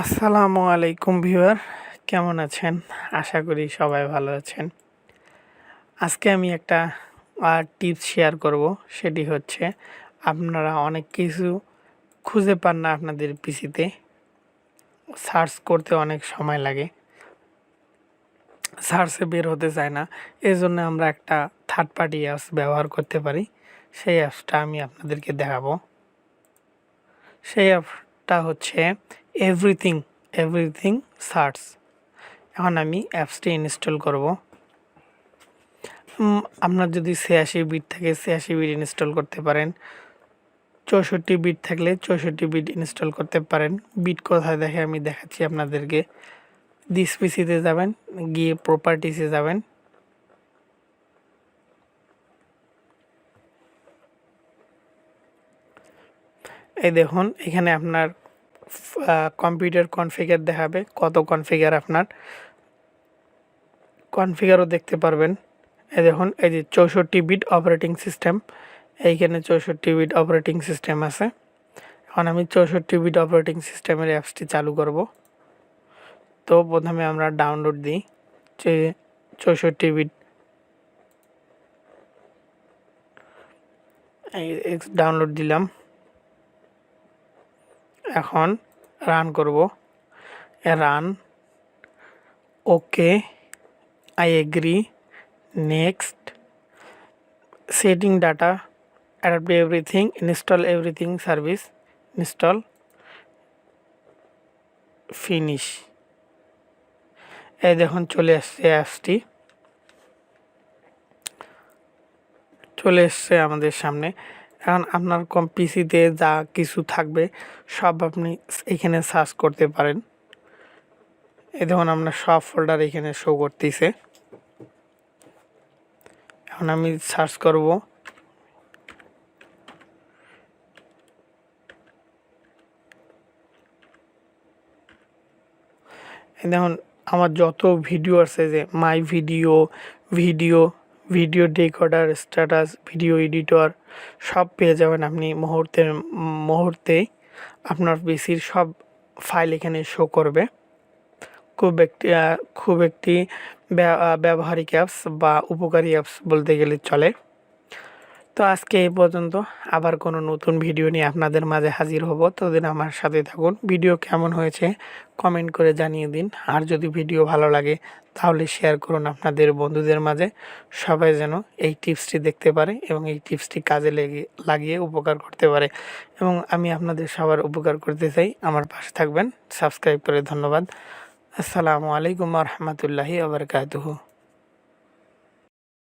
আসসালামু আলাইকুম ভিউয়ার, কেমন আছেন? আশা করি সবাই ভালো আছেন। আজকে আমি একটা টিপস শেয়ার করব। সেটি হচ্ছে, আপনারা অনেক কিছু খুঁজে পান না আপনাদের পিসিতে, সার্চ করতে অনেক সময় লাগে, সার্চে বের হতে চায় না। এজন্য আমরা একটা থার্ড পার্টি অ্যাপস ব্যবহার করতে পারি। সেই অ্যাপসটা আমি আপনাদেরকে দেখাবো। সেই অ্যাপটা হচ্ছে এভরিথিং এভরিথিং সার্চ। এখন আমি অ্যাপসটি ইনস্টল করব। আপনার যদি 86 বিট থাকে 86 বিট ইনস্টল করতে পারেন, 64 বিট থাকলে 64 বিট ইনস্টল করতে পারেন। বিট কোথায় দেখে আমি দেখাচ্ছি আপনাদেরকে। দিস পিসিতে যাবেন, গিয়ে প্রপার্টিসে যাবেন, এই দেখুন এখানে আপনার কম্পিউটার কনফিগার দেখাবে, কত কনফিগার আপনার কনফিগারও দেখতে পারবেন। এই দেখুন, এই যে 64 বিট অপারেটিং সিস্টেম, এইখানে 64 বিট অপারেটিং সিস্টেম আছে। এখন আমি 64 বিট অপারেটিং সিস্টেমের অ্যাপসটি চালু করব। তো প্রথমে আমরা ডাউনলোড দিই যে 64 বিট, ডাউনলোড দিলাম। এখন রান করব। Run, okay, I agree, next, setting data, adapt everything, install everything service, install, finish. এই দেখুন চলে আসছে, অ্যাপসটি চলে এসছে আমাদের সামনে। এখন আপনার পিসিতে যা কিছু থাকবে সব আপনি এখানে সার্চ করতে পারেন। এই দেখুন আপনার সব ফোল্ডার এখানে শো করতেছে। এখন আমি সার্চ করব। এই দেখুন আমার যত ভিডিও আছে, যে my video, video video decoder, status, video editor, সব পেয়ে যাবেন আপনি মুহূর্তেই। আপনার পিসির সব ফাইল এখানে শো করবে। খুব একটি ব্যবহারিক অ্যাপস বা উপকারী অ্যাপস বলতে গেলে চলে। তো আজকে এই পর্যন্ত, আবার কোনো নতুন ভিডিও নিয়ে আপনাদের মাঝে হাজির হব। ততদিন আমার সাথে থাকুন। ভিডিও কেমন হয়েছে কমেন্ট করে জানিয়ে দিন। আর যদি ভিডিও ভালো লাগে তাহলে শেয়ার করুন আপনাদের বন্ধুদের মাঝে। সবাই যেন এই টিপসটি দেখতে পারে এবং এই টিপসটি কাজে লাগিয়ে উপকার করতে পারে। এবং আমি আপনাদের সবার উপকার করতে চাই। আমার পাশে থাকবেন, সাবস্ক্রাইব করে। ধন্যবাদ। আসসালামু আলাইকুম ওয়া রাহমাতুল্লাহি ওয়া বারাকাতুহু।